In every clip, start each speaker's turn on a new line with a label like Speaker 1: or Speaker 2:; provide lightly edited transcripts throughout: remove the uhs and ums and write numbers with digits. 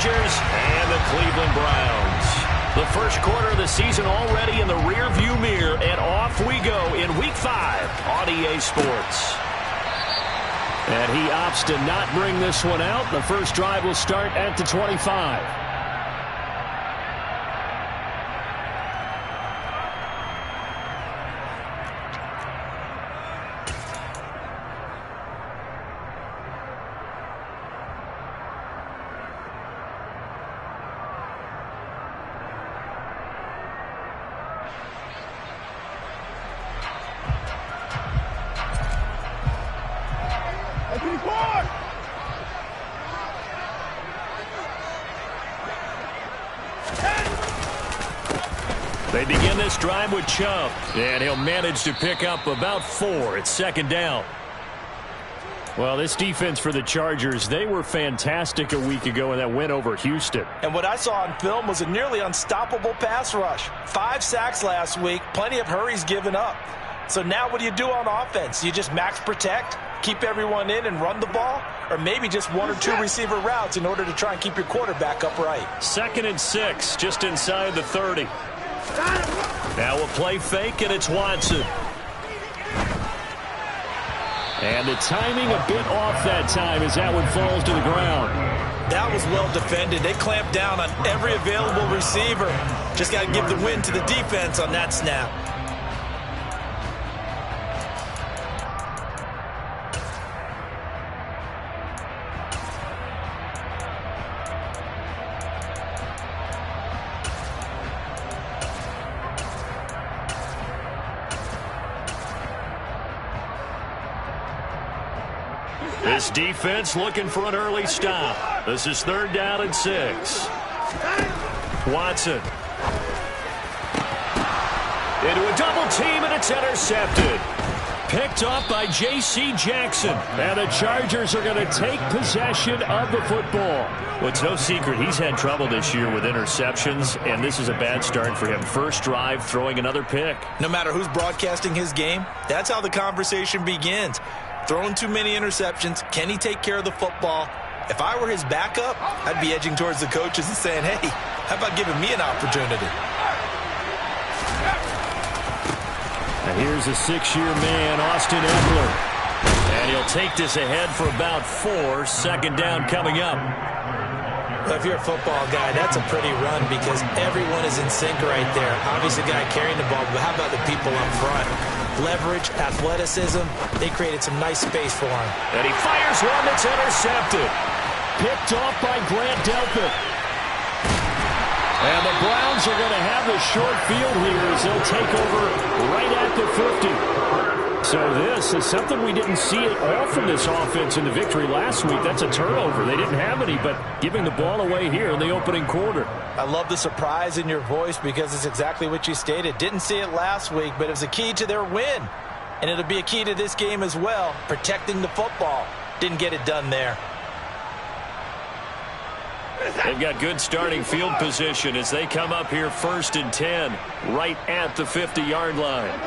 Speaker 1: Chargers and the Cleveland Browns. The first quarter of the season already in the rearview mirror, and off we go in Week 5 on EA Sports. And he opts to not bring this one out. The first drive will start at the 25. They begin this drive with Chubb, and he'll manage to pick up about 4. It's second down. Well, this defense for the Chargers, they were fantastic a week ago in that win over Houston.
Speaker 2: And what I saw on film was a nearly unstoppable pass rush. 5 sacks last week, plenty of hurries given up. So now what do you do on offense? You just max protect, keep everyone in and run the ball, or maybe just 1 or 2 receiver routes in order to try and keep your quarterback upright.
Speaker 1: 2nd and 6, just inside the 30. Now a play fake, and it's Watson. And the timing a bit off that time as that one falls to the ground.
Speaker 2: That was well defended. They clamped down on every available receiver. Just got to give the win to the defense on that snap.
Speaker 1: This defense looking for an early stop. This is 3rd down and 6. Watson. Into a double team, and it's intercepted. Picked off by J.C. Jackson. And the Chargers are going to take possession of the football. Well, it's no secret he's had trouble this year with interceptions, and this is a bad start for him. First drive, throwing another pick.
Speaker 2: No matter who's broadcasting his game, that's how the conversation begins. Throwing too many interceptions. Can he take care of the football? If I were his backup, I'd be edging towards the coaches and saying, hey, how about giving me an opportunity?
Speaker 1: And here's a 6-year man, Austin Ekeler. And he'll take this ahead for about 4. Second down coming up.
Speaker 2: Well, if you're a football guy, that's a pretty run because everyone is in sync right there. Obviously, the guy carrying the ball, but how about the people up front? Leverage, athleticism, they created some nice space for him.
Speaker 1: And he fires one that's intercepted. Picked off by Grant Delpit. And the Browns are going to have the short field here as they'll take over right at the 50. So this is something we didn't see at all from this offense in the victory last week. That's a turnover. They didn't have any, but giving the ball away here in the opening quarter.
Speaker 2: I love the surprise in your voice because it's exactly what you stated. Didn't see it last week, but it was a key to their win. And it'll be a key to this game as well, protecting the football. Didn't get it done there.
Speaker 1: They've got good starting field position as they come up here 1st and 10, right at the 50-yard line.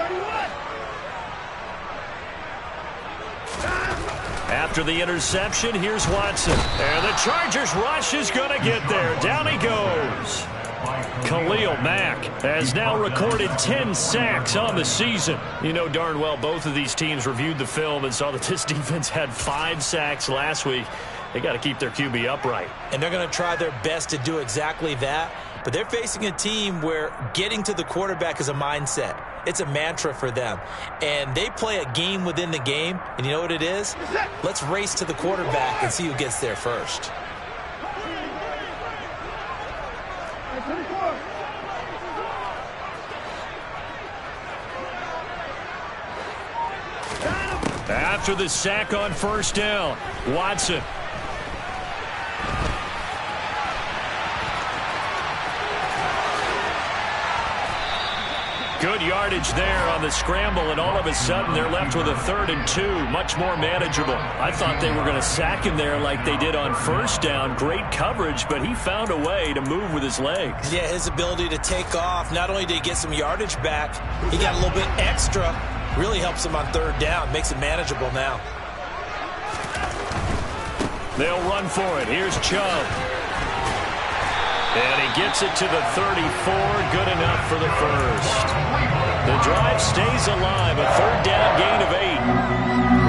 Speaker 1: After the interception, here's Watson. And the Chargers rush is going to get there. Down he goes. Khalil Mack has now recorded 10 sacks on the season. You know darn well both of these teams reviewed the film and saw that this defense had 5 sacks last week. They got to keep their QB upright.
Speaker 2: And they're going to try their best to do exactly that. But they're facing a team where getting to the quarterback is a mindset. It's a mantra for them. And they play a game within the game. And you know what it is? Let's race to the quarterback and see who gets there first.
Speaker 1: After the sack on 1st down, Watson. Good yardage there on the scramble, and all of a sudden they're left with a 3rd and 2, much more manageable. I thought they were going to sack him there like they did on 1st down. Great coverage, but he found a way to move with his legs.
Speaker 2: Yeah, his ability to take off, not only did he get some yardage back, he got a little bit extra. Really helps him on 3rd down, makes it manageable now.
Speaker 1: They'll run for it. Here's Chubb. And gets it to the 34. Good enough for the first. The drive stays alive. A third down gain of 8.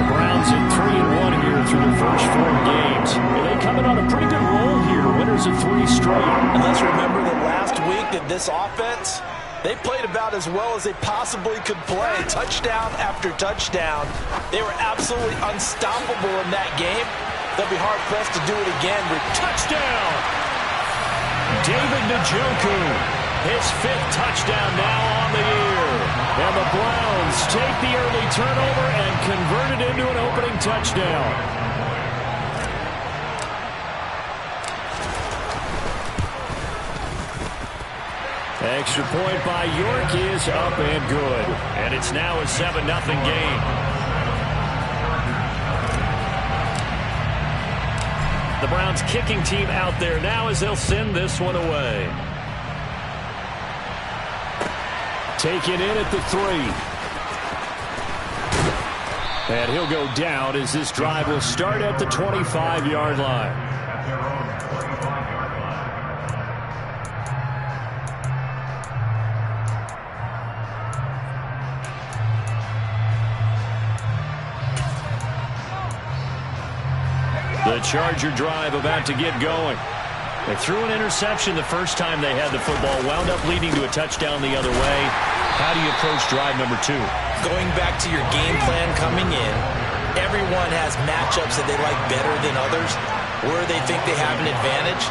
Speaker 1: The Browns at 3-1 here through the first 4 games. And they come in on a pretty good roll here. Winners of 3 straight.
Speaker 2: And let's remember that last week that this offense, they played about as well as they possibly could play. Touchdown after touchdown. They were absolutely unstoppable in that game. They'll be hard-pressed to do it again.
Speaker 1: Touchdown! David Njoku, his 5th touchdown now on the year. And the Browns take the early turnover and convert it into an opening touchdown. Extra point by York is up and good. And it's now a 7-0 game. The Browns kicking team out there now as they'll send this one away. Taken in at the 3. And he'll go down as this drive will start at the 25-yard line. The Charger drive about to get going. They threw an interception the first time they had the football, wound up leading to a touchdown the other way. How do you approach drive number 2?
Speaker 2: Going back to your game plan coming in, everyone has matchups that they like better than others. Where they think they have an advantage,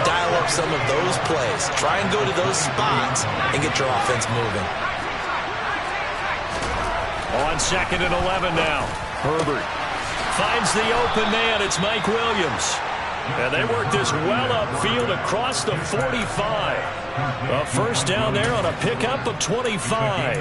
Speaker 2: dial up some of those plays. Try and go to those spots and get your offense moving.
Speaker 1: On 2nd and 11 now. Herbert finds the open man. It's Mike Williams. And they work this well upfield across the 45. A first down there on a pickup of 25.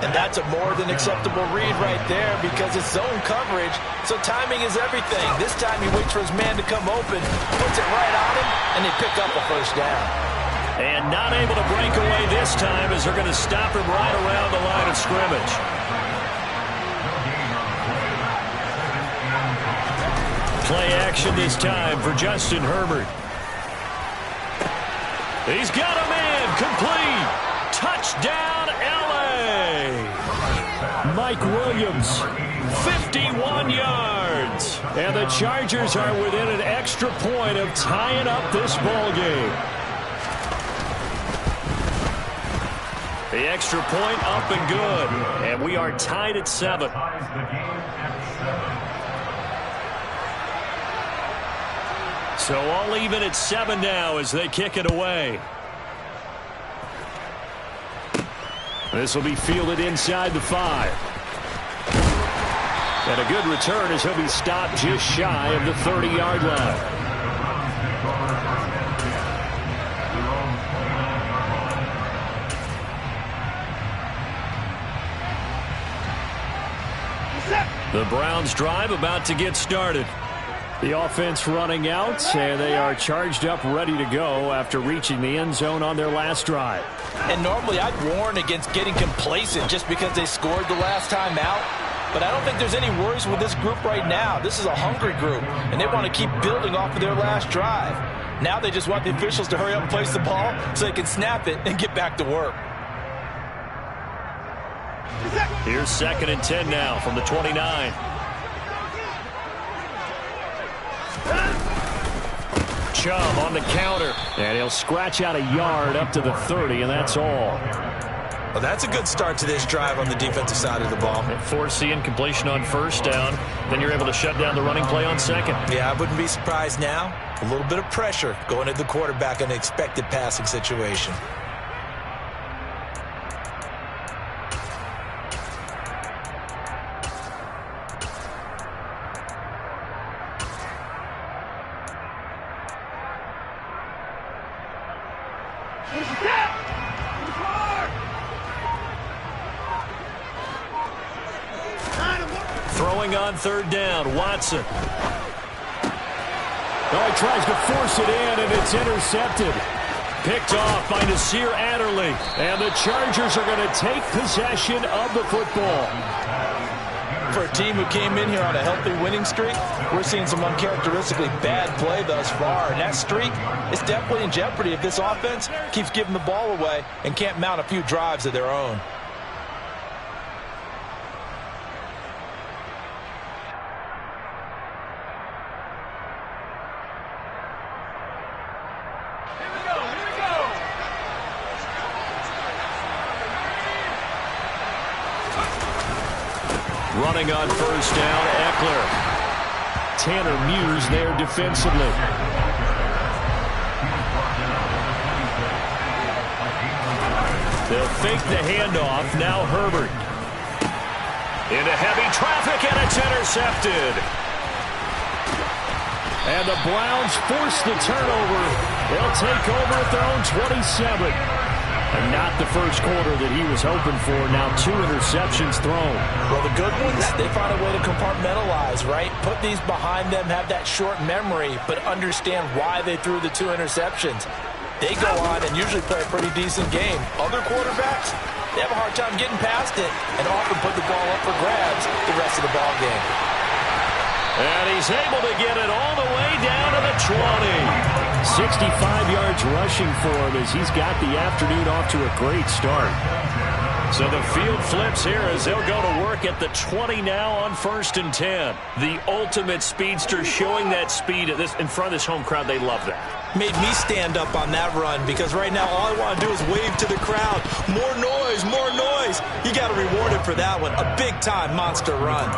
Speaker 2: And that's a more than acceptable read right there because it's zone coverage, so timing is everything. This time he waits for his man to come open, puts it right on him, and they pick up a first down.
Speaker 1: And not able to break away this time as they're going to stop him right around the line of scrimmage. Play action this time for Justin Herbert. He's got a man complete. Touchdown, L.A. Mike Williams, 51 yards. And the Chargers are within an extra point of tying up this ball game. The extra point up and good. And we are tied at 7. So all even at 7 now as they kick it away. This will be fielded inside the 5. And a good return as he'll be stopped just shy of the 30-yard line. The Browns drive about to get started. The offense running out, and they are charged up, ready to go after reaching the end zone on their last drive.
Speaker 2: And normally I'd warn against getting complacent just because they scored the last time out. But I don't think there's any worries with this group right now. This is a hungry group, and they want to keep building off of their last drive. Now they just want the officials to hurry up and place the ball so they can snap it and get back to work.
Speaker 1: Here's 2nd and 10 now from the 29. Chubb on the counter, and he'll scratch out a yard up to the 30, and that's all.
Speaker 2: Well, that's a good start to this drive on the defensive side of the ball.
Speaker 1: Forcing incompletion on first down, then you're able to shut down the running play on 2nd.
Speaker 2: Yeah, I wouldn't be surprised now. A little bit of pressure going at the quarterback in an expected passing situation.
Speaker 1: Throwing on 3rd down, Watson. Oh, he tries to force it in, and it's intercepted. Picked off by Nasir Adderley. And the Chargers are going to take possession of the football.
Speaker 2: for a team who came in here on a healthy winning streak, we're seeing some uncharacteristically bad play thus far. And that streak is definitely in jeopardy if this offense keeps giving the ball away and can't mount a few drives of their own.
Speaker 1: Running on first down, Eckler. Tanner Muse there defensively. They'll fake the handoff. Now Herbert. Into heavy traffic, and it's intercepted. And the Browns force the turnover. They'll take over at their own 27. And not the first quarter that he was hoping for. Now 2 interceptions thrown.
Speaker 2: Well, the good ones, they find a way to compartmentalize, right? Put these behind them, have that short memory, but understand why they threw the 2 interceptions. They go on and usually play a pretty decent game. Other quarterbacks, they have a hard time getting past it and often put the ball up for grabs the rest of the ball game.
Speaker 1: And he's able to get it all the way down to the 20. 65 yards rushing for him as he's got the afternoon off to a great start. So the field flips here as they'll go to work at the 20 now on 1st and 10. The ultimate speedster showing that speed in front of this home crowd. They love that.
Speaker 2: Made me stand up on that run because right now all I want to do is wave to the crowd. More noise, more noise. You got to reward it for that one. A big-time monster run.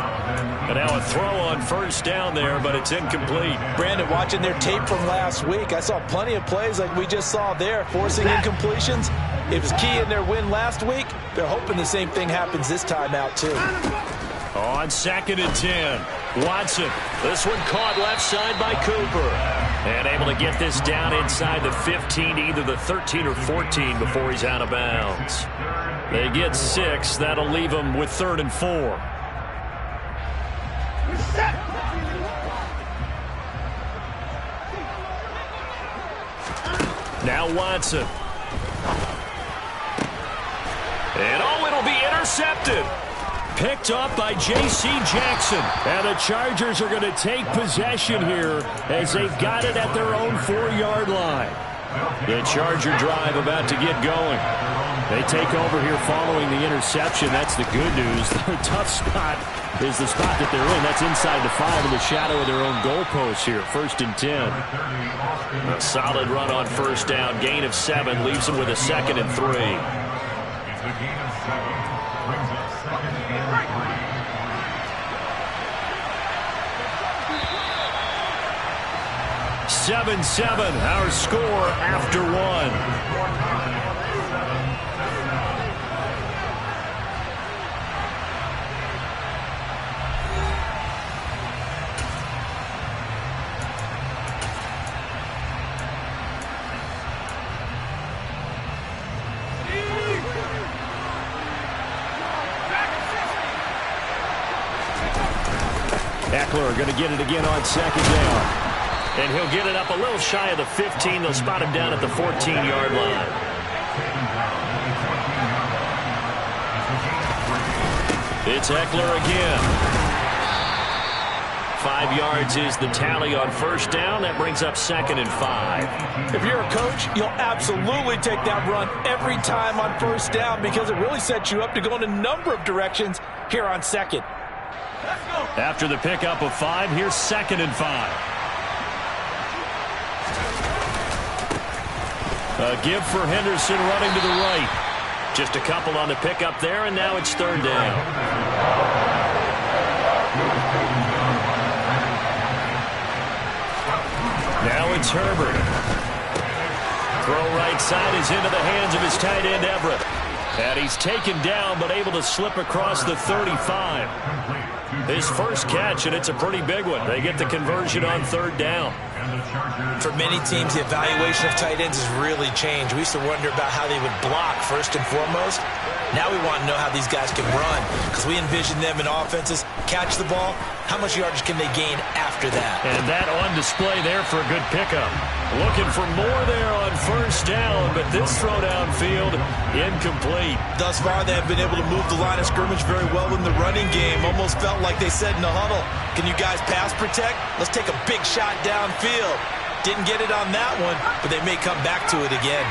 Speaker 1: And now a throw on first down there, but it's incomplete.
Speaker 2: Brandon, watching their tape from last week, I saw plenty of plays like we just saw there, forcing incompletions. It was key in their win last week. They're hoping the same thing happens this time out, too.
Speaker 1: On 2nd and 10, Watson. This one caught left side by Cooper. And able to get this down inside the 15, either the 13 or 14 before he's out of bounds. They get 6. That'll leave them with 3rd and 4. Now Watson. And it'll be intercepted. Picked up by J.C. Jackson. And the Chargers are going to take possession here as they've got it at their own 4-yard line. The Charger drive about to get going. They take over here following the interception. That's the good news. Their tough spot is the spot that they're in. That's inside the 5 in the shadow of their own goalpost here. 1st and 10. A solid run on first down. Gain of 7 leaves them with a 2nd and 3. 7-7, our score after 1. Eckler going to get it again on 2nd down. And he'll get it up a little shy of the 15. They'll spot him down at the 14-yard line. It's Eckler again. 5 yards is the tally on first down. That brings up 2nd and 5.
Speaker 2: If you're a coach, you'll absolutely take that run every time on first down because it really sets you up to go in a number of directions here on 2nd.
Speaker 1: After the pickup of 5, here's 2nd and 5. A give for Henderson running to the right. Just a couple on the pickup there, and now it's 3rd down. Now it's Herbert. Throw right side is into the hands of his tight end, Everett. And he's taken down, but able to slip across the 35. His first catch, and it's a pretty big one. They get the conversion on 3rd down.
Speaker 2: For many teams, the evaluation of tight ends has really changed. We used to wonder about how they would block first and foremost. Now we want to know how these guys can run, because we envision them in offenses catch the ball. How much yardage can they gain after that?
Speaker 1: And that on display there for a good pickup. Looking for more there on first down, but this throw downfield incomplete.
Speaker 2: Thus far, they have been able to move the line of scrimmage very well in the running game. Almost felt like they said in the huddle, can you guys pass protect? Let's take a big shot downfield. Didn't get it on that one, but they may come back to it again.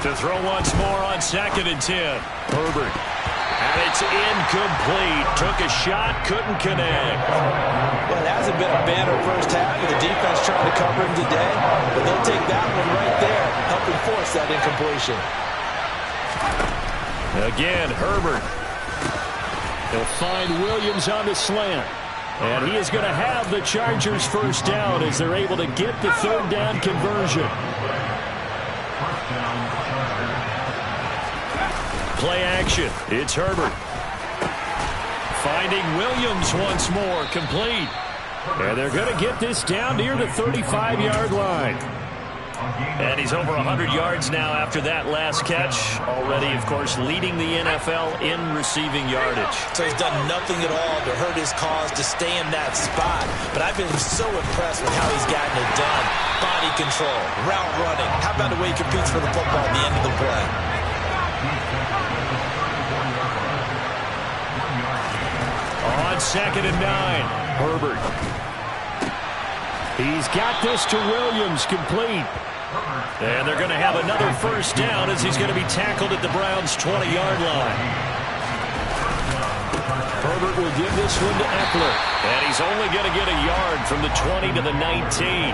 Speaker 1: To throw once more on 2nd and 10. Herbert. And it's incomplete. Took a shot, couldn't connect.
Speaker 2: Well, it hasn't been a banner first half with the defense trying to cover him today, but they'll take that one right there, helping force that incompletion.
Speaker 1: Again, Herbert. He'll find Williams on the slant. And he is going to have the Chargers first down as they're able to get the 3rd down conversion. Play action. It's Herbert. Finding Williams once more. Complete. And they're going to get this down near the 35-yard line. And he's over 100 yards now after that last catch. Already, of course, leading the NFL in receiving yardage.
Speaker 2: So he's done nothing at all to hurt his cause to stay in that spot. But I've been so impressed with how he's gotten it done. Body control, route running. How about the way he competes for the football at the end of the play?
Speaker 1: On 2nd and 9, Herbert. He's got this to Williams, complete. And they're going to have another first down as he's going to be tackled at the Browns' 20-yard line. Herbert will give this one to Eckler. And he's only going to get a yard from the 20 to the 19.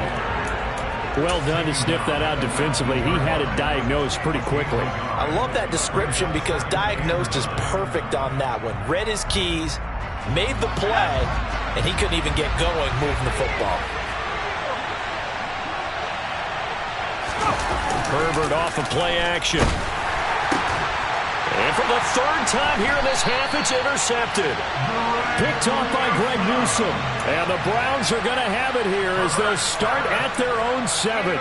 Speaker 1: Well done to sniff that out defensively. He had it diagnosed pretty quickly.
Speaker 2: I love that description because diagnosed is perfect on that one. Read his keys, made the play, and he couldn't even get going moving the football.
Speaker 1: Herbert off of play action. And for the 3rd time here in this half, it's intercepted. Picked off by Greg Newsome. And the Browns are going to have it here as they'll start at their own 7.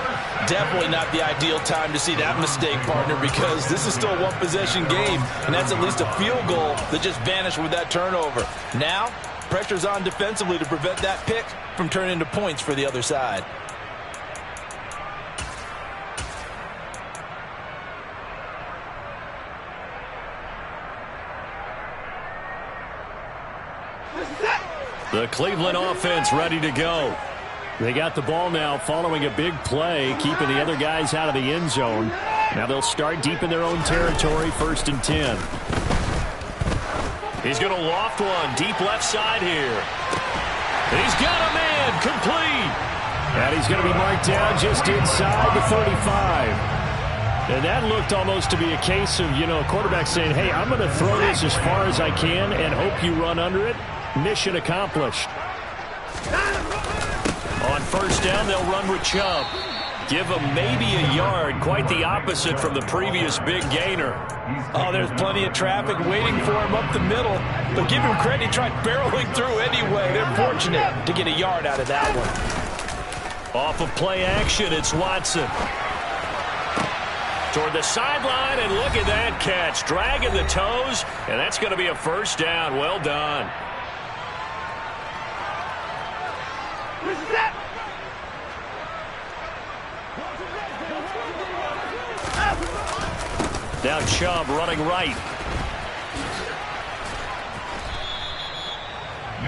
Speaker 2: Definitely not the ideal time to see that mistake, partner, because this is still a one-possession game, and that's at least a field goal that just vanished with that turnover. Now, pressure's on defensively to prevent that pick from turning into points for the other side.
Speaker 1: The Cleveland offense ready to go. They got the ball now following a big play, keeping the other guys out of the end zone. Now they'll start deep in their own territory, 1st and 10. He's going to loft one deep left side here. He's got a man, complete. And he's going to be marked down just inside the 35. And that looked almost to be a case of, a quarterback saying, hey, I'm going to throw this as far as I can and hope you run under it. Mission accomplished. On first down, they'll run with Chubb. Give him maybe a yard, quite the opposite from the previous big gainer.
Speaker 2: Oh, there's plenty of traffic waiting for him up the middle. But give him credit, he tried barreling through anyway. They're fortunate to get a yard out of that one.
Speaker 1: Off of play action, it's Watson. Toward the sideline, and look at that catch. Dragging the toes, and that's going to be a first down. Well done. Now Chubb running right.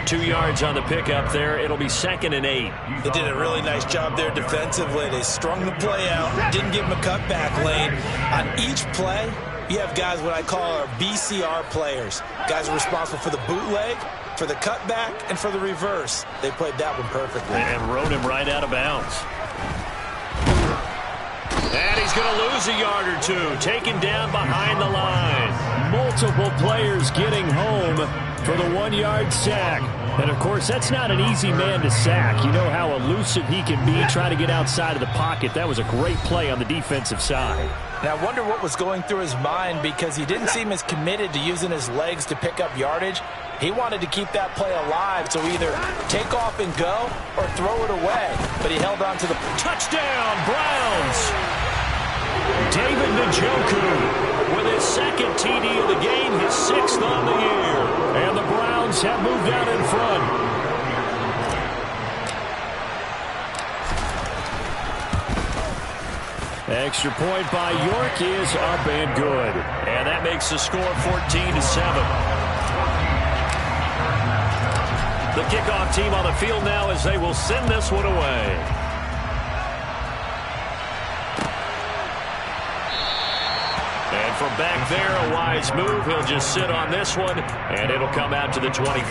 Speaker 1: 2 yards on the pickup there. It'll be 2nd and 8.
Speaker 2: They did a really nice job there defensively. They strung the play out, didn't give him a cutback lane. On each play, you have guys what I call our BCR players. Guys are responsible for the bootleg, for the cutback, and for the reverse. They played that one perfectly.
Speaker 1: And rode him right out of bounds. And he's going to lose a yard or two. Taken down behind the line. multiple players getting home for the 1-yard sack. And, of course, that's not an easy man to sack. You know how elusive he can be trying to get outside of the pocket. That was a great play on the defensive side.
Speaker 2: Now, I wonder what was going through his mind, because he didn't seem as committed to using his legs to pick up yardage. He wanted to keep that play alive, so either take off and go or throw it away. But he held on to the touchdown, Browns. David Njoku with his second TD of the game, his 6th on the year. And the Browns have moved out in front. Extra point by York is up and good. And that makes the score 14-7. The kickoff team on the field now as they will send this one away. And from back there, a wise move. He'll just sit on this one, and it'll come out to the 25.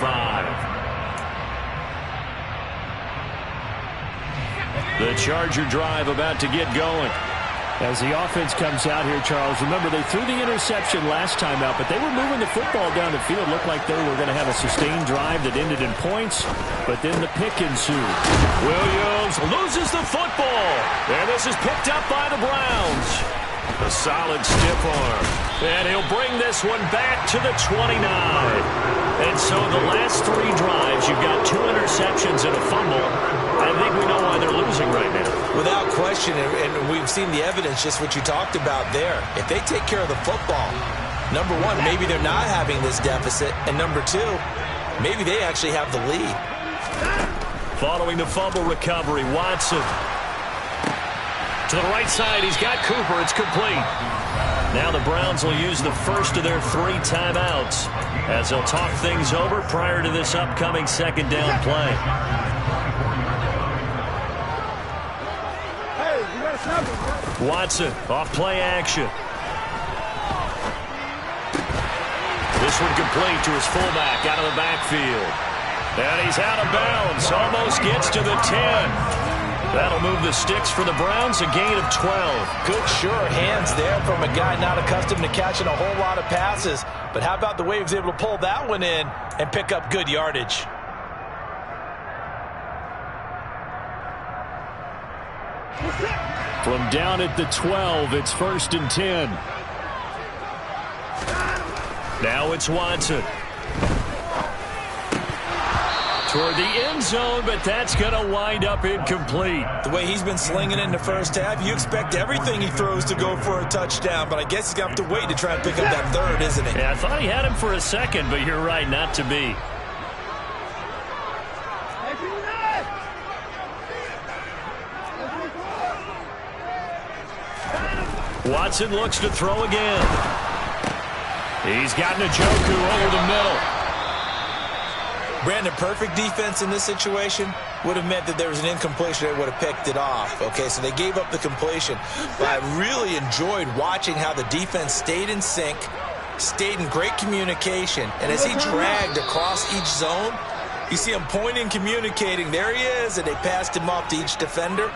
Speaker 2: The Charger drive about to get going. As the offense comes out here, Charles, remember they threw the interception last time out, but they were moving the football down the field. Looked like they were going to have a sustained drive that ended in points, but then the pick ensued. Williams loses the football, and this is picked up by the Browns. A solid stiff arm, and he'll bring this one back to the 29. And so the last 3 drives, you've got 2 interceptions and a fumble. I think we know why they're losing right now. Without question, and we've seen the evidence, just what you talked about there. If they take care of the football, number one, maybe they're not having this deficit, and number 2, maybe they actually have the lead. Following the fumble recovery, Watson. To the right side, he's got Cooper. It's complete. Now the Browns will use the first of their 3 timeouts as they'll talk things over prior to this upcoming 2nd down play. Watson off play action. This one complete to his fullback out of the backfield. And he's out of bounds. Almost gets to the 10. That'll move the sticks for the Browns, a gain of 12. Good, sure hands there from a guy not accustomed to catching a whole lot of passes. But how about the way he was able to pull that one in and pick up good yardage? From down at the 12, it's 1st and 10. Now it's Watson. Toward the end zone, but that's going to wind up incomplete. The way he's been slinging it in the first half, you expect everything he throws to go for a touchdown, but I guess he's going to have to wait to try and pick up that 3rd, isn't he? Yeah, I thought he had him for a second, but you're right, not to be. Watson looks to throw again. He's got Njoku over the middle. Brandon, perfect defense in this situation would have meant that there was an incompletion. They would have picked it off. Okay, so they gave up the completion. But I really enjoyed watching how the defense stayed in sync, stayed in great communication. And as he dragged across each zone, you see him pointing, communicating. There he is, and they passed him off to each defender.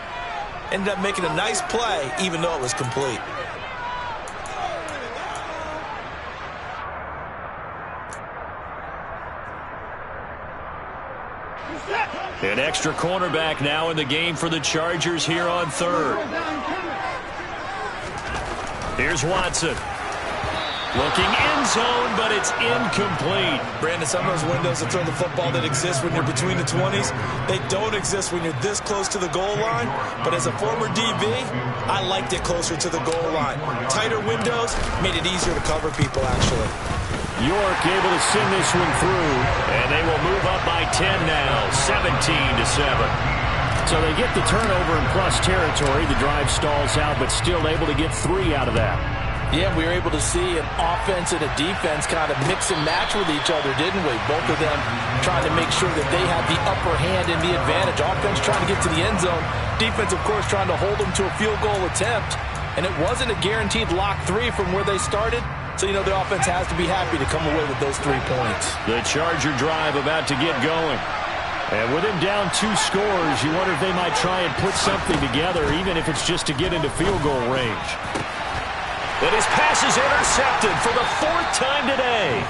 Speaker 2: Ended up making a nice play, even though it was complete. An extra cornerback now in the game for the Chargers here on 3rd. Here's Watson. Looking end zone, but it's incomplete. Brandon, some of those windows to throw the football that exist when you're between the 20s, they don't exist when you're this close to the goal line. But as a former DB, I liked it closer to the goal line. Tighter windows made it easier to cover people, actually. York able to send this one through, and they will move up by 10 now, 17-7. So they get the turnover in plus territory. The drive stalls out, but still able to get 3 out of that. Yeah, we were able to see an offense and a defense kind of mix and match with each other, didn't we? Both of them trying to make sure that they had the upper hand and the advantage. Offense trying to get to the end zone. Defense, of course, trying to hold them to a field goal attempt. And it wasn't a guaranteed lock 3 from where they started. So, you know, the offense has to be happy to come away with those 3 points. The Charger drive about to get going. And with him down 2 scores, you wonder if they might try and put something together, even if it's just to get into field goal range.
Speaker 1: And his pass is intercepted for the 4th time today.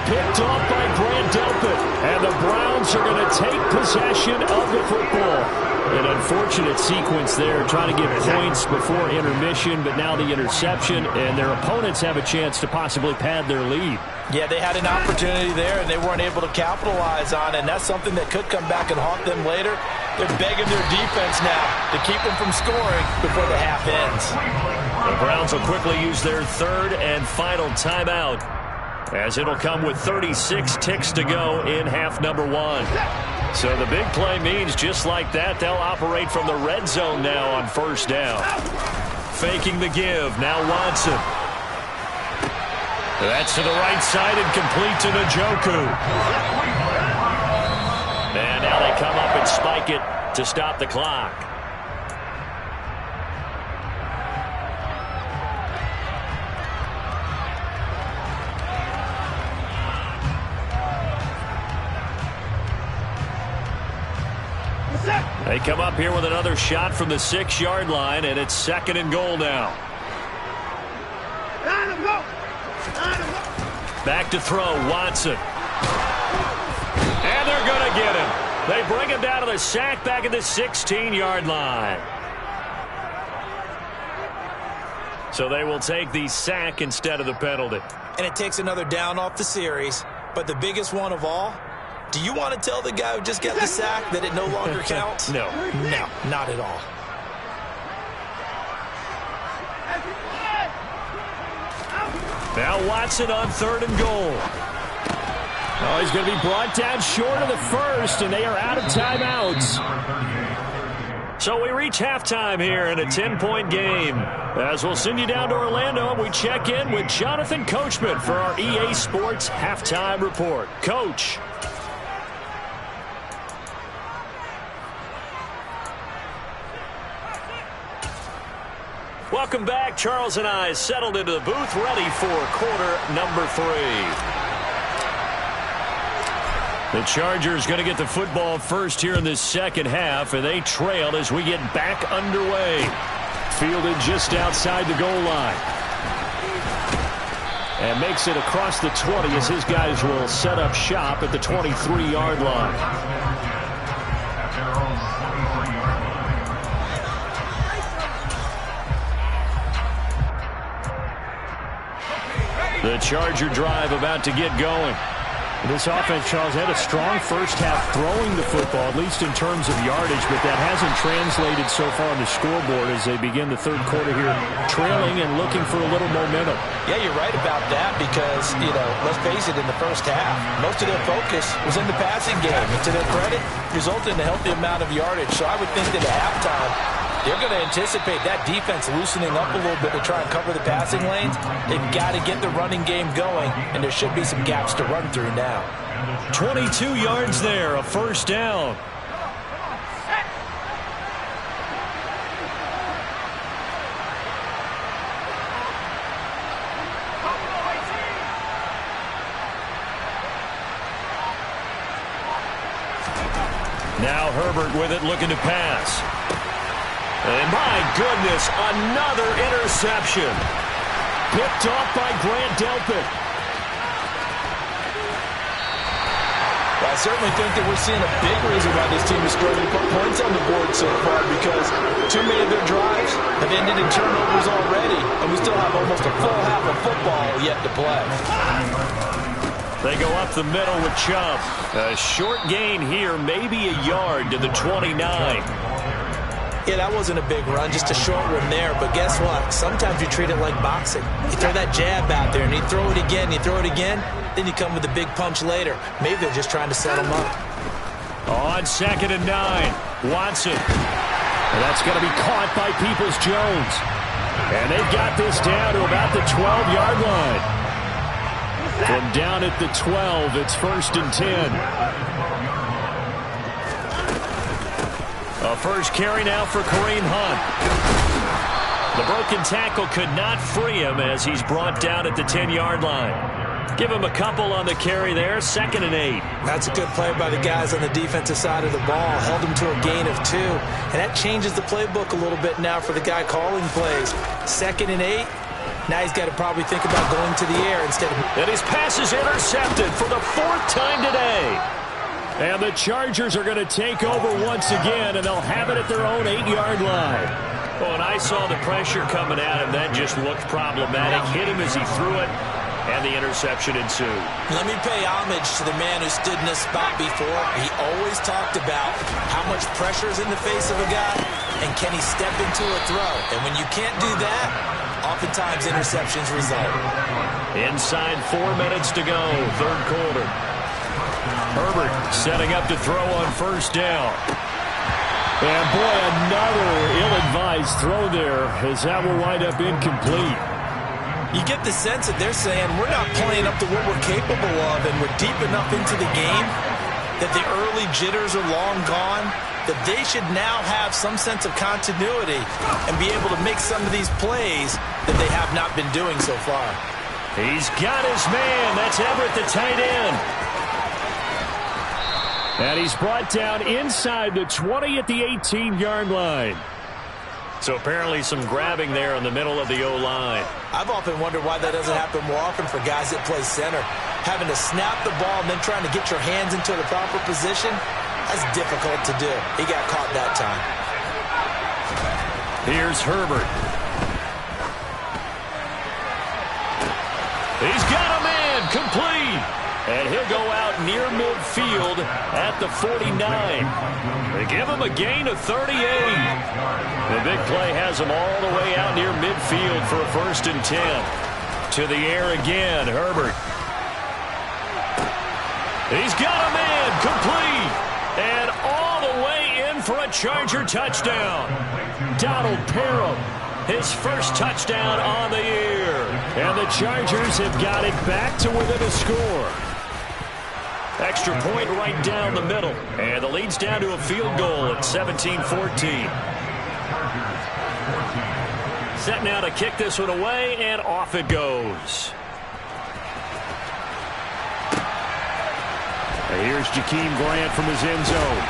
Speaker 1: Picked off by Grant Delpit. And the Browns are going to take possession of the football. An unfortunate sequence there, trying to get points before intermission, but now the interception, and their opponents have a chance to possibly pad their lead.
Speaker 2: Yeah, they had an opportunity there, and they weren't able to capitalize on it, and that's something that could come back and haunt them later. They're begging their defense now to keep them from scoring before the half ends.
Speaker 1: The Browns will quickly use their 3rd and final timeout, as it'll come with 36 ticks to go in half number 1. So the big play means just like that, they'll operate from the red zone now on 1st down. Faking the give, now Watson. That's to the right side and complete to Njoku. And now they come up and spike it to stop the clock. They come up here with another shot from the 6-yard line, and it's 2nd and goal now. Back to throw, Watson. And they're going to get him. They bring him down to the sack back at the 16-yard line. So they will take the sack instead of the penalty.
Speaker 2: And it takes another down off the series, but the biggest one of all, do you want to tell the guy who just got the sack that it no longer counts?
Speaker 1: No.
Speaker 2: No, not at all.
Speaker 1: Now Watson on 3rd and goal. Oh, he's going to be brought down short of the 1st, and they are out of timeouts. So we reach halftime here in a 10-point game. As we'll send you down to Orlando, we check in with Jonathan Coachman for our EA Sports Halftime Report. Coach. Welcome back. Charles and I settled into the booth, ready for quarter number 3. The Chargers going to get the football first here in this 2nd half, and they trail as we get back underway. Fielded just outside the goal line. And makes it across the 20 as his guys will set up shop at the 23-yard line. The Charger drive about to get going.
Speaker 3: This offense, Charles, had a strong first half throwing the football, at least in terms of yardage, but that hasn't translated so far on the scoreboard as they begin the 3rd quarter here, trailing and looking for a little momentum.
Speaker 2: Yeah, you're right about that because, let's face it, in the first half, most of their focus was in the passing game. And to their credit, resulted in a healthy amount of yardage. So I would think that at halftime, they're going to anticipate that defense loosening up a little bit to try and cover the passing lanes. They've got to get the running game going, and there should be some gaps to run through now.
Speaker 1: 22 yards there, a 1st down. Now Herbert with it, looking to pass. And my goodness, another interception. Picked off by Grant Delpit.
Speaker 2: Well, I certainly think that we're seeing a big reason why this team is struggling to put points on the board so far, because too many of their drives have ended in turnovers already, and we still have almost a full half of football yet to play.
Speaker 1: They go up the middle with Chubb. A short gain here, maybe a yard to the 29.
Speaker 2: Yeah, that wasn't a big run, just a short one there. But guess what? Sometimes you treat it like boxing. You throw that jab out there, and you throw it again, then you come with a big punch later. Maybe they're just trying to set them up.
Speaker 1: On 2nd and 9, Watson. And that's going to be caught by Peoples-Jones. And they've got this down to about the 12-yard line. From down at the 12, it's 1st and 10. A first carry now for Kareem Hunt. The broken tackle could not free him as he's brought down at the 10-yard line. Give him a couple on the carry there, 2nd and 8.
Speaker 2: That's a good play by the guys on the defensive side of the ball. Held him to a gain of 2. And that changes the playbook a little bit now for the guy calling plays. 2nd and 8. Now he's got to probably think about going to the air instead of...
Speaker 1: And his pass is intercepted for the 4th time today.
Speaker 3: And the Chargers are going to take over once again, and they'll have it at their own 8-yard line.
Speaker 1: Oh, and I saw the pressure coming at him. That just looked problematic. Hit him as he threw it, and the interception ensued.
Speaker 2: Let me pay homage to the man who stood in this spot before. He always talked about how much pressure is in the face of a guy, and can he step into a throw. And when you can't do that, oftentimes interceptions result.
Speaker 1: Inside 4 minutes to go, 3rd quarter. Herbert setting up to throw on 1st down.
Speaker 3: And boy, another ill-advised throw there, as that will wind up incomplete.
Speaker 2: You get the sense that they're saying we're not playing up to what we're capable of, and we're deep enough into the game that the early jitters are long gone, that they should now have some sense of continuity and be able to make some of these plays that they have not been doing so far.
Speaker 1: He's got his man. That's Everett, the tight end.
Speaker 3: And he's brought down inside the 20 at the 18-yard line.
Speaker 1: So apparently some grabbing there in the middle of the O-line.
Speaker 2: I've often wondered why that doesn't happen more often for guys that play center. Having to snap the ball and then trying to get your hands into the proper position, that's difficult to do. He got caught that time.
Speaker 1: Here's Herbert. He's got a man, complete. And he'll go out near midfield at the 49. They give him a gain of 38. The big play has him all the way out near midfield for a 1st and 10. To the air again, Herbert. He's got a man, complete. And all the way in for a Charger touchdown. Donald Parham, his 1st touchdown on the year.
Speaker 3: And the Chargers have got it back to within a score.
Speaker 1: Extra point right down the middle. And the lead's down to a field goal at 17-14. Set now to kick this one away, and off it goes.
Speaker 3: And here's Jakeem Grant from his end zone.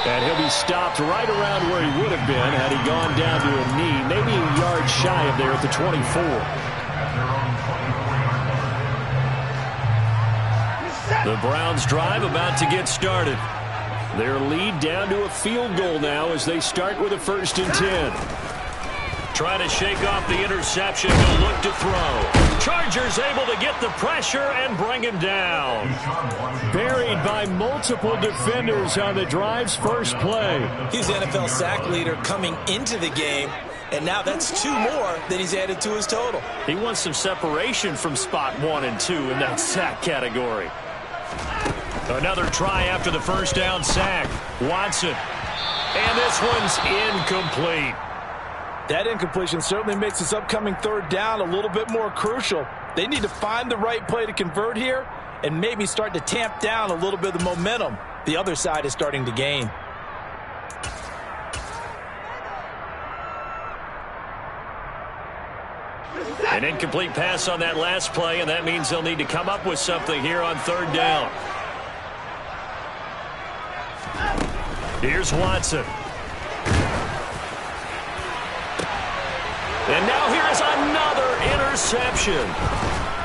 Speaker 3: And he'll be stopped right around where he would have been had he gone down to a knee, maybe a yard shy of there at the 24.
Speaker 1: The Browns drive about to get started.
Speaker 3: Their lead down to a field goal now as they start with a 1st and 10.
Speaker 1: Trying to shake off the interception. He'll look to throw. Chargers able to get the pressure and bring him down.
Speaker 3: Buried by multiple defenders on the drive's first play.
Speaker 2: He's the NFL sack leader coming into the game, and now that's 2 more that he's added to his total.
Speaker 1: He wants some separation from spot 1 and 2 in that sack category. Another try after the 1st down sack. Watson. And this one's incomplete.
Speaker 2: That incompletion certainly makes this upcoming 3rd down a little bit more crucial. They need to find the right play to convert here and maybe start to tamp down a little bit of the momentum the other side is starting to gain.
Speaker 1: An incomplete pass on that last play, and that means they'll need to come up with something here on 3rd down. Here's Watson. And now here's another interception.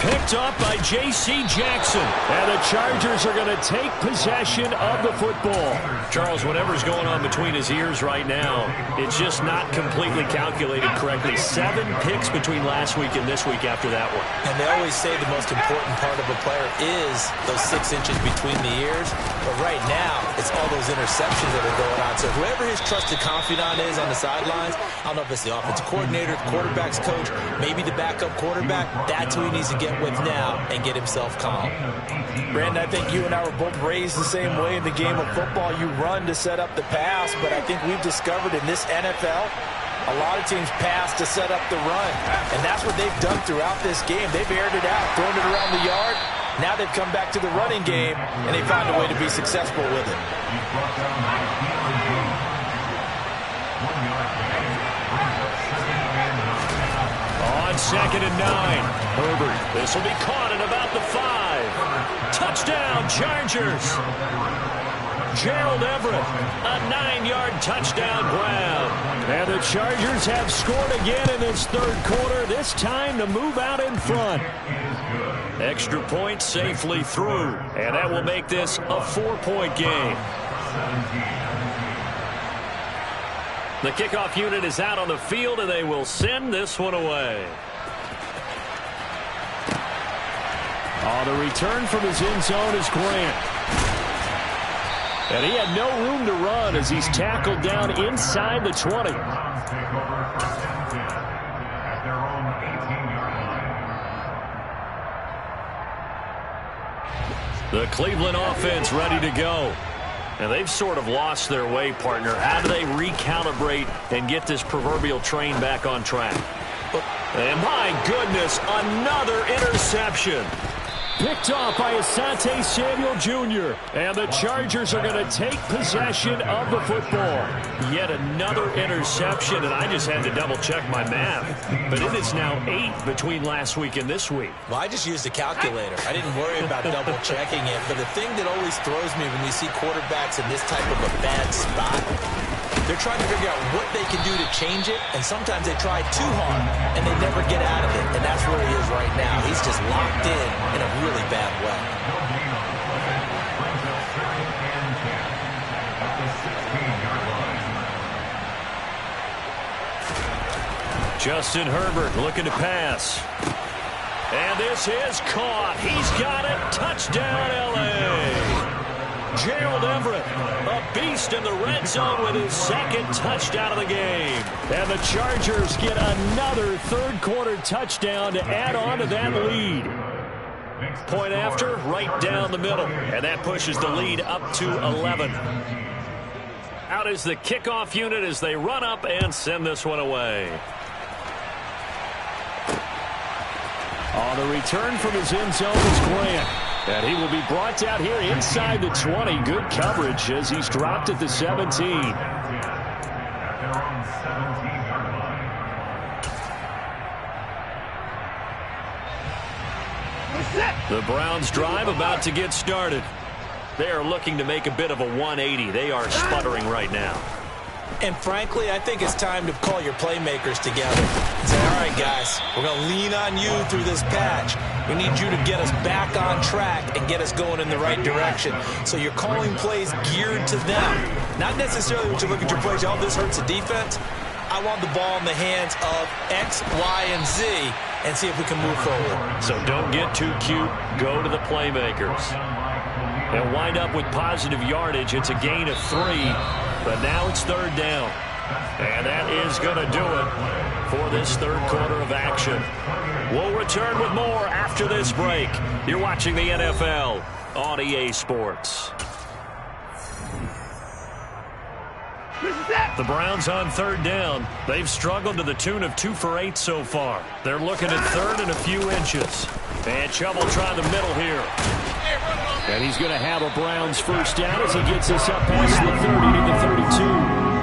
Speaker 1: Picked up by J.C. Jackson.
Speaker 3: And the Chargers are going to take possession of the football.
Speaker 1: Charles, whatever's going on between his ears right now, it's just not completely calculated correctly. 7 picks between last week and this week after that one.
Speaker 2: And they always say the most important part of a player is those 6 inches between the ears. But right now, it's all those interceptions that are going on. So whoever his trusted confidant is on the sidelines, I don't know if it's the offensive coordinator, the quarterback's coach, maybe the backup quarterback, that's who he needs to get with now and get himself calm. Brandon, I think you and I were both raised the same way in the game of football. You run to set up the pass, but I think we've discovered in this NFL, a lot of teams pass to set up the run. And that's what they've done throughout this game. They've aired it out, thrown it around the yard. Now they've come back to the running game, and they found a way to be successful with it.
Speaker 1: On 2nd and 9. Herbert. This will be caught at about the 5. Touchdown, Chargers. Gerald Everett, a 9-yard touchdown grab.
Speaker 3: And the Chargers have scored again in this third quarter, this time to move out in front.
Speaker 1: Extra point safely through, and that will make this a 4-point game. The kickoff unit is out on the field, and they will send this one away.
Speaker 3: The return from his end zone is Grant. And he had no room to run as he's tackled down inside the 20.
Speaker 1: The Cleveland offense ready to go. And they've sort of lost their way, partner. How do they recalibrate and get this proverbial train back on track? And my goodness, another interception.
Speaker 3: Picked off by Asante Samuel Jr. And the Chargers are going to take possession of the football.
Speaker 1: Yet another interception, and I just had to double-check my math. But it is now 8 between last week and this week.
Speaker 2: Well, I just used a calculator. I didn't worry about double-checking it. But the thing that always throws me when we see quarterbacks in this type of a bad spot, they're trying to figure out what they can do to change it, and sometimes they try too hard, and they never get out of it, and that's where he is right now. He's just locked in a really bad way.
Speaker 1: Justin Herbert looking to pass. And this is caught. He's got it. Touchdown, L.A. Gerald Everett, a beast in the red zone with his second touchdown of the game.
Speaker 3: And the Chargers get another third-quarter touchdown to add on to that lead.
Speaker 1: Point after, right down the middle. And that pushes the lead up to 11. Out is the kickoff unit as they run up and send this one away.
Speaker 3: The return from his end zone is Grant. And he will be brought down here inside the 20. Good coverage as he's dropped at the 17.
Speaker 1: The Browns drive about to get started. They are looking to make a bit of a 180. They are sputtering right now.
Speaker 2: And frankly, I think it's time to call your playmakers together and say, all right, guys, we're going to lean on you through this patch. We need you to get us back on track and get us going in the right direction. So you're calling plays geared to them. Not necessarily when you look at your plays, oh, this hurts the defense. I want the ball in the hands of X, Y, and Z and see if we can move forward.
Speaker 1: So don't get too cute. Go to the playmakers. They'll wind up with positive yardage. It's a gain of 3, but now it's third down. And that is going to do it for this third quarter of action. We'll return with more after this break. You're watching the NFL on EA Sports. The Browns on third down. They've struggled to the tune of 2 for 8 so far. They're looking at third and a few inches. And Chubb will try the middle here.
Speaker 3: And he's going to have a Browns first down as he gets this up past the 30 to the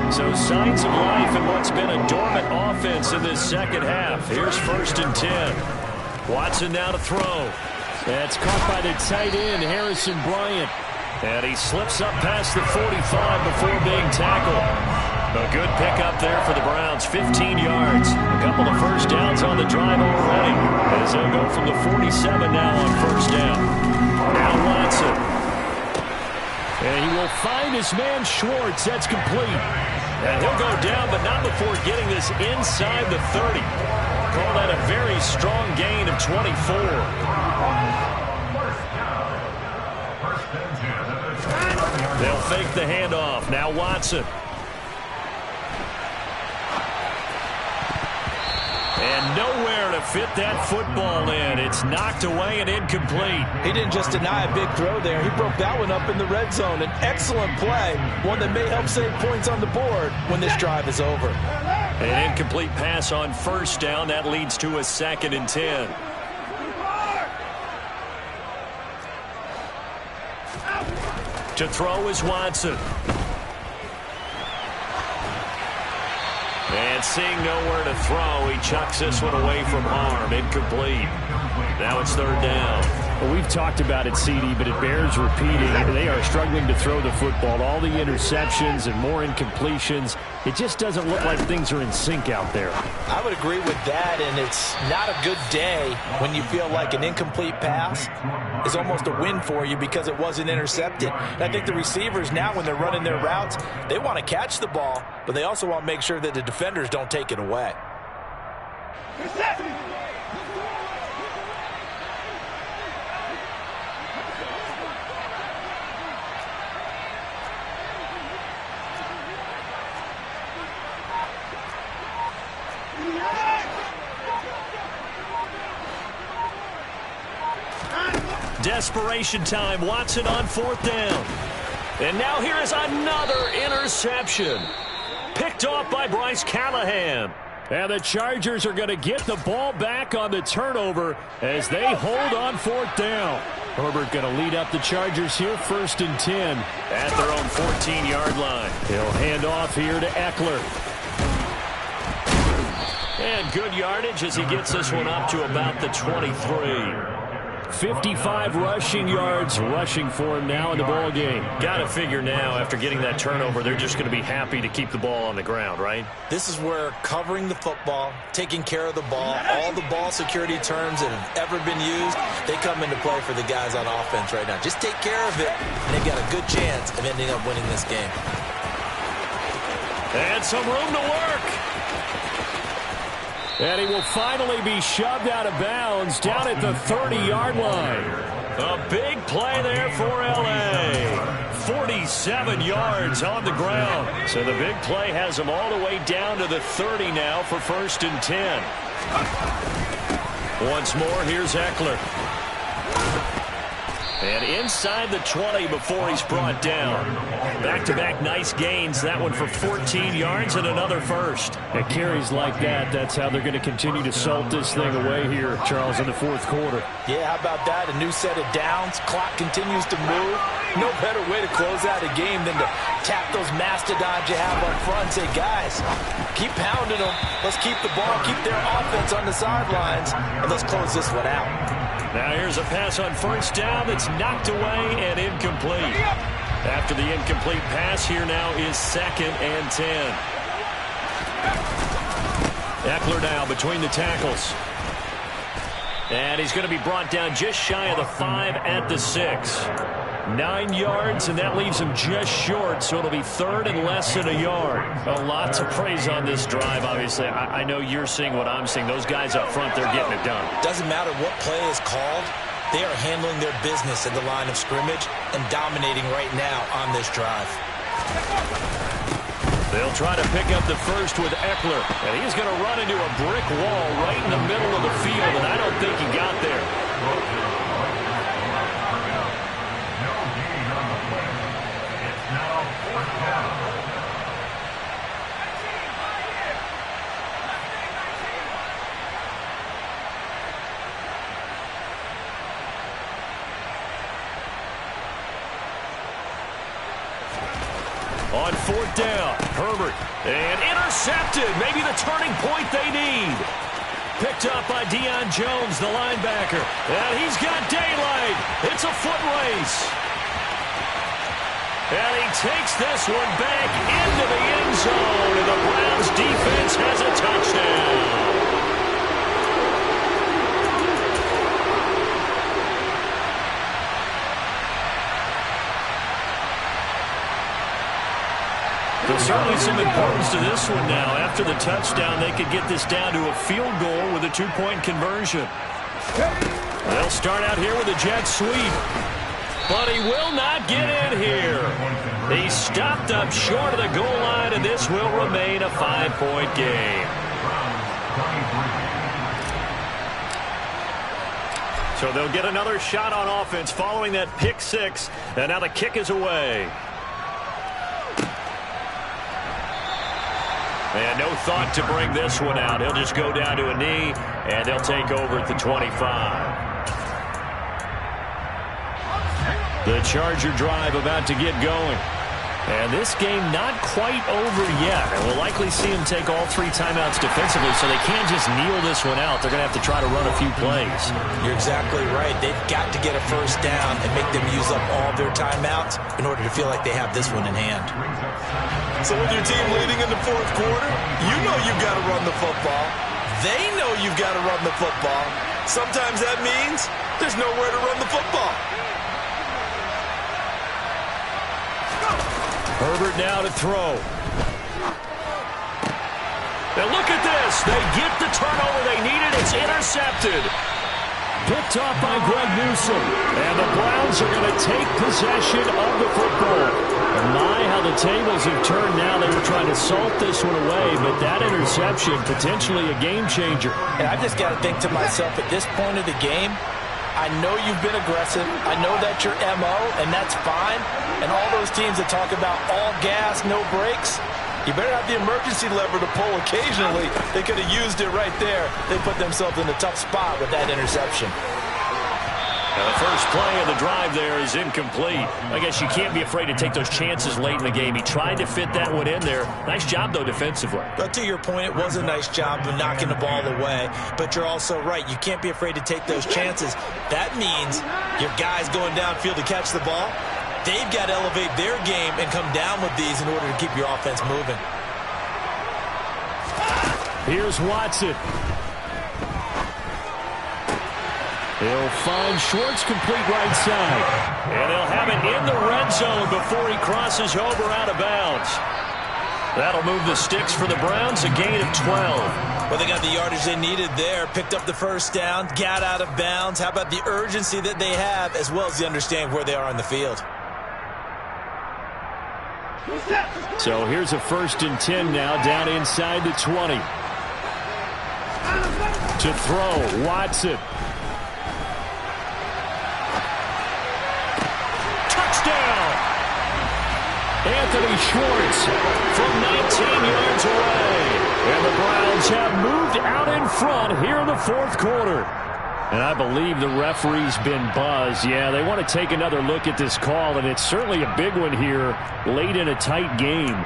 Speaker 3: 32. So signs of life in what's been a dormant offense in this second half. Here's 1st and 10. Watson now to throw. That's caught by the tight end, Harrison Bryant. And he slips up past the 45 before being tackled. A good pickup there for the Browns, 15 yards. A couple of first downs on the drive already, as they'll go from the 47 now on first down. Now Watson. And he will find his man Schwartz. That's complete. And he'll go down, but not before getting this inside the 30. Call that a very strong gain of 24. They'll fake the handoff. Now Watson. And nowhere to fit that football in. It's knocked away and incomplete.
Speaker 2: He didn't just deny a big throw there. He broke that one up in the red zone. An excellent play. One that may help save points on the board when this drive is over.
Speaker 1: An incomplete pass on first down. That leads to a 2nd and 10. To throw is Watson. And seeing nowhere to throw, he chucks this one away from harm. Incomplete. Now it's third down.
Speaker 3: Well, we've talked about it, CD, but it bears repeating. They are struggling to throw the football. All the interceptions and more incompletions. It just doesn't look like things are in sync out there.
Speaker 2: I would agree with that, and it's not a good day when you feel like an incomplete pass is almost a win for you because it wasn't intercepted. And I think the receivers now, when they're running their routes, they want to catch the ball, but they also want to make sure that the defenders don't take it away.
Speaker 1: Desperation time. Watson on 4th down. And now here is another interception. Picked off by Bryce Callahan. And the Chargers are going to get the ball back on the turnover as they hold on 4th down. Herbert going to lead up the Chargers here, 1st and 10 at their own 14-yard line. He'll hand off here to Eckler. And good yardage as he gets this one up to about the 23. 55 rushing yards rushing for him now in the ball game. Got to figure now, after getting that turnover, they're just going to be happy to keep the ball on the ground, right?
Speaker 2: This is where covering the football, taking care of the ball, all the ball security terms that have ever been used, they come into play for the guys on offense right now. Just take care of it, and they've got a good chance of ending up winning this game.
Speaker 1: And some room to work.
Speaker 3: And he will finally be shoved out of bounds down at the 30-yard line.
Speaker 1: A big play there for L.A. 47 yards on the ground. So the big play has him all the way down to the 30 now for 1st and 10. Once more, here's Eckler. And inside the 20 before he's brought down. Back-to-back nice gains. That one for 14 yards and another first.
Speaker 3: And carries like that, that's how they're going to continue to salt this thing away here, Charles, in the 4th quarter.
Speaker 2: Yeah, how about that? A new set of downs. Clock continues to move. No better way to close out a game than to tap those mastodons you have up front and say, guys, keep pounding them. Let's keep the ball, keep their offense on the sidelines, and let's close this one out.
Speaker 1: Now here's a pass on 1st down that's knocked away and incomplete. After the incomplete pass, here now is 2nd and 10. Eckler now between the tackles. And he's going to be brought down just shy of the 5 at the 6. 9 yards, and that leaves him just short, so it'll be 3rd and less than a yard. A lot to praise on this drive, obviously. I know you're seeing what I'm seeing. Those guys up front, they're getting it done.
Speaker 2: Doesn't matter what play is called. They are handling their business at the line of scrimmage and dominating right now on this drive.
Speaker 1: They'll try to pick up the first with Eckler, and he's going to run into a brick wall right in the middle of the field, and I don't think he got there. On 4th down, Herbert, and intercepted. Maybe the turning point they need. Picked up by Deion Jones, the linebacker. And he's got daylight. It's a foot race. And he takes this one back into the end zone, and the Browns defense has a touchdown. There's certainly some importance to this one now. After the touchdown, they could get this down to a field goal with a 2-point conversion. They'll start out here with a jet sweep. But he will not get in here. He stopped up short of the goal line, and this will remain a 5-point game. So they'll get another shot on offense following that pick 6. And now the kick is away. And no thought to bring this one out. He'll just go down to a knee, and they'll take over at the 25. The Charger drive about to get going. And this game not quite over yet. And we'll likely see them take all 3 timeouts defensively, so they can't just kneel this one out. They're going to have to try to run a few plays.
Speaker 2: You're exactly right. They've got to get a first down and make them use up all their timeouts in order to feel like they have this one in hand. So with your team leading in the fourth quarter, you know you've got to run the football. They know you've got to run the football. Sometimes that means there's nowhere to run the football.
Speaker 1: Herbert now to throw. Now look at this. They get the turnover they needed. It's intercepted. Picked off by Greg Newsome. And the Browns are going to take possession of the football. And my, how the tables have turned now. They were trying to salt this one away, but that interception, potentially a game changer.
Speaker 2: And I just got to think to myself, at this point of the game, I know you've been aggressive. I know that's your MO, and that's fine. And all those teams that talk about all gas, no brakes, you better have the emergency lever to pull occasionally. They could have used it right there. They put themselves in a tough spot with that interception.
Speaker 1: Now the first play of the drive there is incomplete. I guess you can't be afraid to take those chances late in the game. He tried to fit that one in there. Nice job, though, defensively.
Speaker 2: But to your point, it was a nice job of knocking the ball away. But you're also right. You can't be afraid to take those chances. That means your guys going downfield to catch the ball, they've got to elevate their game and come down with these in order to keep your offense moving.
Speaker 1: Here's Watson. He'll find Schwartz complete right side. And they'll have it in the red zone before he crosses over out of bounds. That'll move the sticks for the Browns, a gain of 12.
Speaker 2: Well, they got the yardage they needed there, picked up the first down, got out of bounds. How about the urgency that they have, as well as the understanding where they are on the field?
Speaker 1: So here's a 1st and 10 now, down inside the 20. To throw, Watson. Anthony Schwartz from 19 yards away. And the Browns have moved out in front here in the 4th quarter. And I believe the referee's been buzzed. Yeah, they want to take another look at this call, and it's certainly a big one here late in a tight game.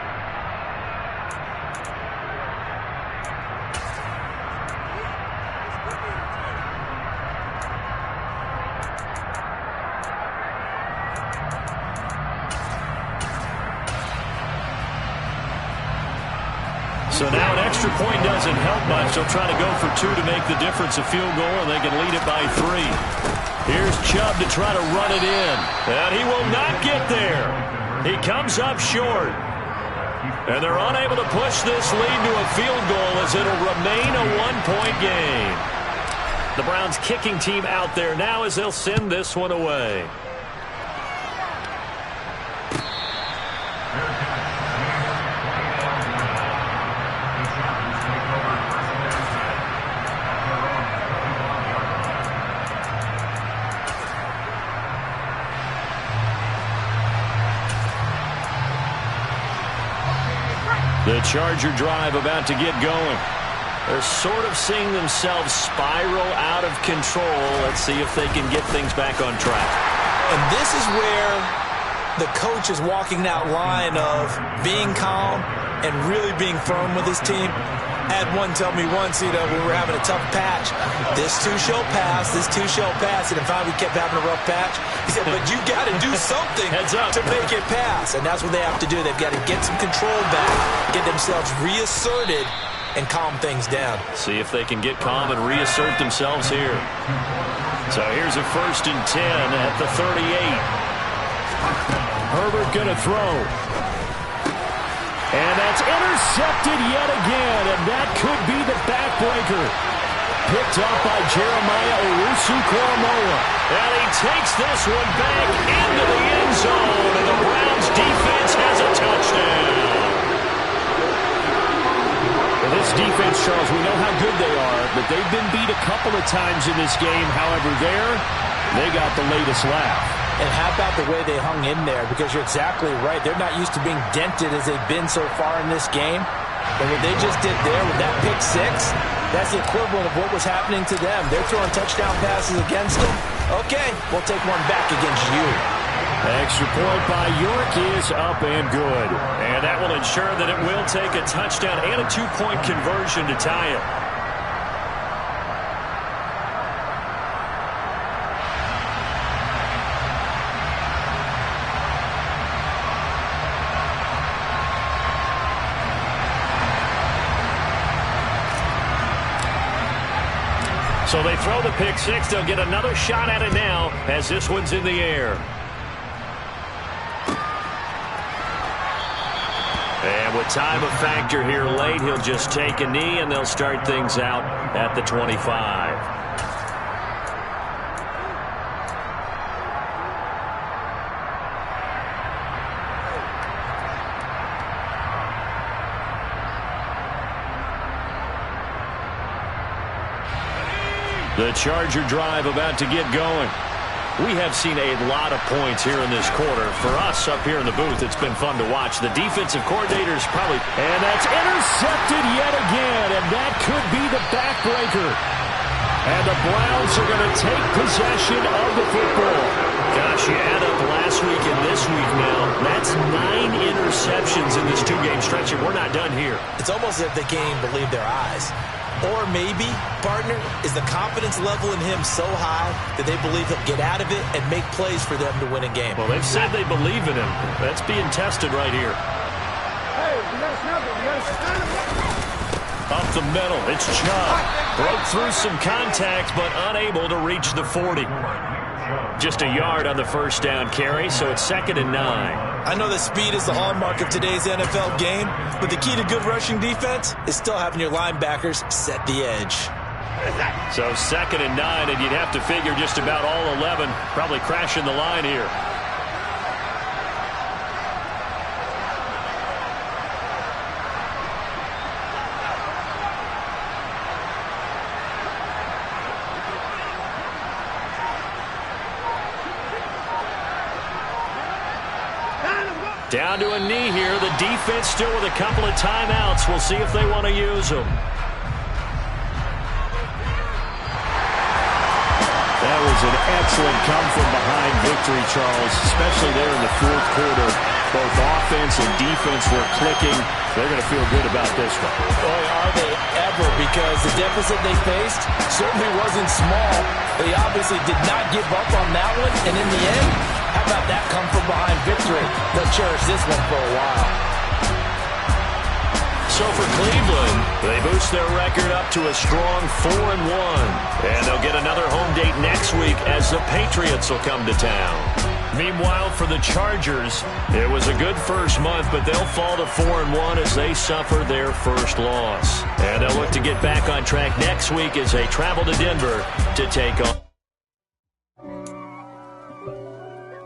Speaker 1: So now an extra point doesn't help much. They'll try to go for 2 to make the difference a field goal, and they can lead it by 3. Here's Chubb to try to run it in. And he will not get there. He comes up short. And they're unable to push this lead to a field goal as it'll remain a 1-point game. The Browns kicking team out there now as they'll send this one away. The Charger drive about to get going. They're sort of seeing themselves spiral out of control. Let's see if they can get things back on track.
Speaker 2: And this is where the coach is walking that line of being calm and really being firm with his team. I had one tell me once, when we were having a tough patch, this too shall pass, this too shall pass, and if finally we kept having a rough patch, he said, but you got to do something to make it pass, and that's what they have to do. They've got to get some control back, get themselves reasserted, and calm things down.
Speaker 1: See if they can get calm and reassert themselves here. So here's a 1st and 10 at the 38. Herbert going to throw. And that's intercepted yet again, and that could be the backbreaker. Picked up by Jeremiah Owusu-Koramoah. And he takes this one back into the end zone, and the Browns defense has a touchdown. Well, this defense, Charles, we know how good they are, but they've been beat a couple of times in this game. However, they got the latest laugh.
Speaker 2: And how about the way they hung in there? Because you're exactly right. They're not used to being dented as they've been so far in this game. And what they just did there with that pick 6, that's the equivalent of what was happening to them. They're throwing touchdown passes against them. Okay, we'll take one back against you.
Speaker 3: Extra point by York is up and good.
Speaker 1: And that will ensure that it will take a touchdown and a two-point conversion to tie it. So they throw the pick six. They'll get another shot at it now as this one's in the air. And with time a factor here late, he'll just take a knee, and they'll start things out at the 25. The Charger drive about to get going. We have seen a lot of points here in this quarter. For us up here in the booth, it's been fun to watch. The defensive coordinator's probably... And that's intercepted yet again, and that could be the backbreaker. And the Browns are going to take possession of the football. Gosh, you add up last week and this week now. That's 9 interceptions in this two-game stretch, and we're not done here.
Speaker 2: It's almost as if they can't even believe their eyes. Or maybe, partner, is the confidence level in him so high that they believe he'll get out of it and make plays for them to win a game.
Speaker 1: Well, they've said they believe in him. That's being tested right here.
Speaker 4: Hey, you got to snap it. You got to stand it.
Speaker 1: Up the middle, it's Chubb. Broke through some contact, but unable to reach the 40. Just a yard on the first down carry, so it's 2nd and 9.
Speaker 2: I know that speed is the hallmark of today's NFL game, but the key to good rushing defense is still having your linebackers set the edge.
Speaker 1: So 2nd and 9, and you'd have to figure just about all 11 probably crashing the line here. Down to a knee here. The defense still with a couple of timeouts. We'll see if they want to use them.
Speaker 3: That was an excellent come-from-behind victory, Charles, especially there in the fourth quarter. Both offense and defense were clicking. They're going to feel good about this one.
Speaker 2: Boy, are they ever, because the deficit they faced certainly wasn't small. They obviously did not give up on that one, and in the end, how about that come-from-behind victory? They'll cherish this one for a while.
Speaker 1: So for Cleveland, they boost their record up to a strong 4-1. And they'll get another home date next week as the Patriots will come to town. Meanwhile, for the Chargers, it was a good first month, but they'll fall to 4-1 as they suffer their first loss. And they'll look to get back on track next week as they travel to Denver to take on...